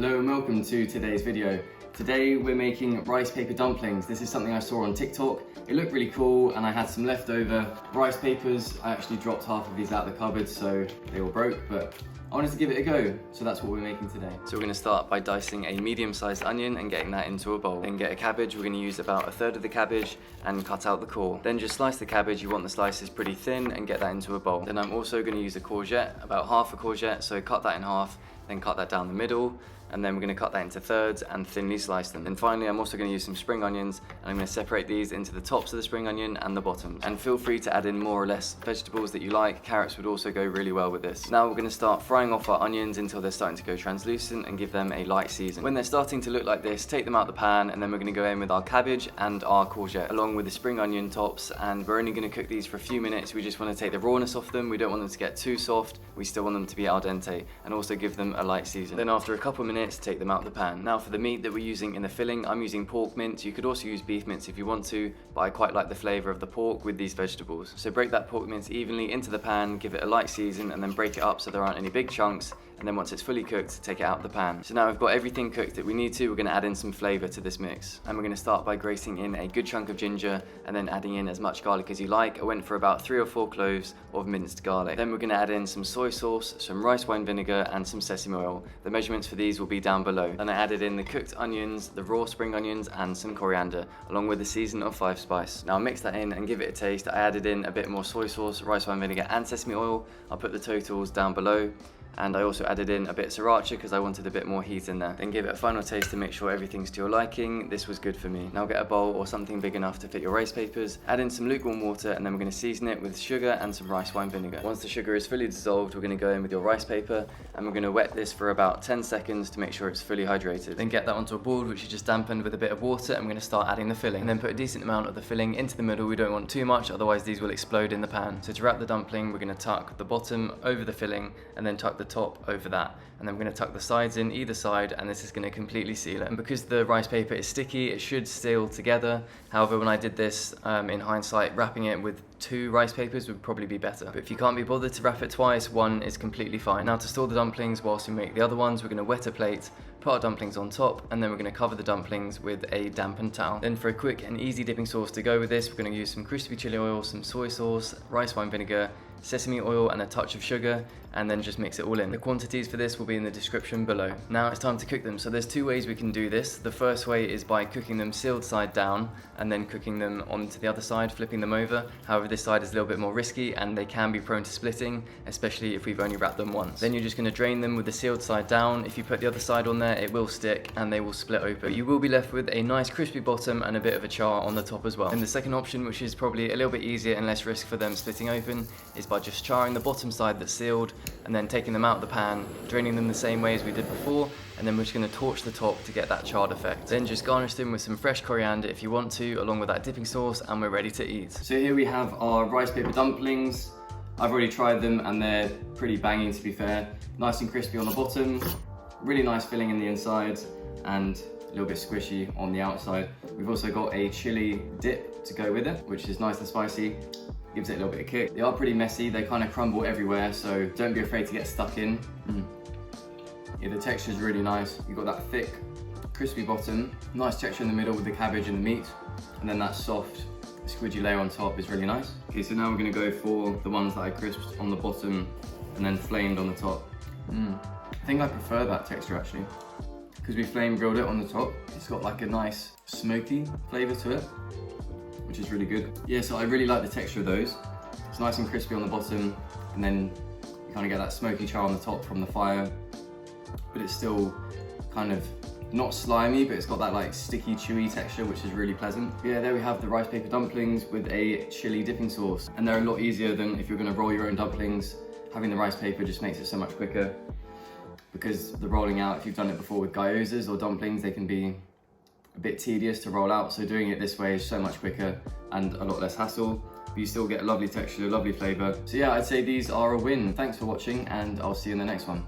Hello and welcome to today's video. Today we're making rice paper dumplings. This is something I saw on TikTok. It looked really cool and I had some leftover rice papers. I actually dropped half of these out of the cupboard so they all broke, but I wanted to give it a go, so that's what we're making today. So we're going to start by dicing a medium-sized onion and getting that into a bowl. Then get a cabbage. We're going to use about 1/3 of the cabbage and cut out the core. Then just slice the cabbage. You want the slices pretty thin and get that into a bowl. Then I'm also going to use a courgette, about half a courgette, so cut that in half, then cut that down the middle, and then we're going to cut that into thirds and thinly slice them. And finally, I'm also going to use some spring onions, and I'm going to separate these into the tops of the spring onion and the bottoms. And feel free to add in more or less vegetables that you like. Carrots would also go really well with this. Now we're going to start frying off our onions until they're starting to go translucent and give them a light season. When they're starting to look like this, take them out the pan, and then we're going to go in with our cabbage and our courgette along with the spring onion tops, and we're only going to cook these for a few minutes. We just want to take the rawness off them. We don't want them to get too soft. We still want them to be al dente and also give them a light season. Then after a couple of minutes, take them out the pan. Now for the meat that we're using in the filling, I'm using pork mince. You could also use beef mince if you want to, but I quite like the flavour of the pork with these vegetables. So break that pork mince evenly into the pan, give it a light season, and then break it up so there aren't any big chunks. And then once it's fully cooked, take it out of the pan. So now we've got everything cooked that we need to. We're going to add in some flavour to this mix. And we're going to start by grating in a good chunk of ginger and then adding in as much garlic as you like. I went for about 3 or 4 cloves of minced garlic. Then we're going to add in some soy sauce, some rice wine vinegar, and some sesame oil. The measurements for these will be down below. Then I added in the cooked onions, the raw spring onions, and some coriander, along with a season of 5 spice. Now I'll mix that in and give it a taste. I added in a bit more soy sauce, rice wine vinegar, and sesame oil. I'll put the totals down below. And I also added in a bit of sriracha because I wanted a bit more heat in there. Then give it a final taste to make sure everything's to your liking. This was good for me. Now get a bowl or something big enough to fit your rice papers. Add in some lukewarm water, and then we're going to season it with sugar and some rice wine vinegar. Once the sugar is fully dissolved, we're going to go in with your rice paper, and we're going to wet this for about 10 seconds to make sure it's fully hydrated. Then get that onto a board which you just dampened with a bit of water, and we're going to start adding the filling. And then put a decent amount of the filling into the middle. We don't want too much, otherwise these will explode in the pan. So to wrap the dumpling, we're going to tuck the bottom over the filling and then tuck the top over that. And then we're going to tuck the sides in either side, and this is going to completely seal it. And because the rice paper is sticky, it should seal together. However, when I did this, in hindsight, wrapping it with 2 rice papers would probably be better. But if you can't be bothered to wrap it twice, 1 is completely fine. Now to store the dumplings whilst we make the other ones, we're going to wet a plate, put our dumplings on top, and then we're going to cover the dumplings with a dampened towel. Then for a quick and easy dipping sauce to go with this, we're going to use some crispy chili oil, some soy sauce, rice wine vinegar, sesame oil, and a touch of sugar, and then just mix it all in. The quantities for this will be in the description below. Now it's time to cook them. So there's 2 ways we can do this. The first way is by cooking them sealed side down and then cooking them onto the other side, flipping them over. However, this side is a little bit more risky and they can be prone to splitting, especially if we've only wrapped them once. Then you're just going to drain them with the sealed side down. If you put the other side on there, it will stick and they will split open. But you will be left with a nice crispy bottom and a bit of a char on the top as well. And the second option, which is probably a little bit easier and less risk for them splitting open, is by just charring the bottom side that's sealed and then taking them out of the pan, draining them the same way as we did before, and then we're just going to torch the top to get that charred effect. Then just garnish them with some fresh coriander if you want to, along with that dipping sauce, and we're ready to eat. So here we have our rice paper dumplings. I've already tried them and they're pretty banging, to be fair. Nice and crispy on the bottom, really nice filling in the inside, and a little bit squishy on the outside. We've also got a chili dip to go with it, which is nice and spicy. Gives it a little bit of kick. They are pretty messy, they kind of crumble everywhere, so don't be afraid to get stuck in. Yeah, the texture is really nice. You've got that thick, crispy bottom, nice texture in the middle with the cabbage and the meat, and then that soft, squidgy layer on top is really nice. Okay, so now we're gonna go for the ones that I crisped on the bottom and then flamed on the top. I think I prefer that texture actually, because we flame grilled it on the top. It's got like a nice smoky flavour to it, which is really good. Yeah, so I really like the texture of those. It's nice and crispy on the bottom, and then you kind of get that smoky char on the top from the fire, but it's still kind of not slimy, but it's got that like sticky, chewy texture, which is really pleasant. Yeah, there we have the rice paper dumplings with a chili dipping sauce. And they're a lot easier than if you're gonna roll your own dumplings. Having the rice paper just makes it so much quicker, because the rolling out, if you've done it before with gyozas or dumplings, they can be a bit tedious to roll out, so doing it this way is so much quicker and a lot less hassle, but you still get a lovely texture, lovely flavour. So yeah, I'd say these are a win. Thanks for watching, and I'll see you in the next one.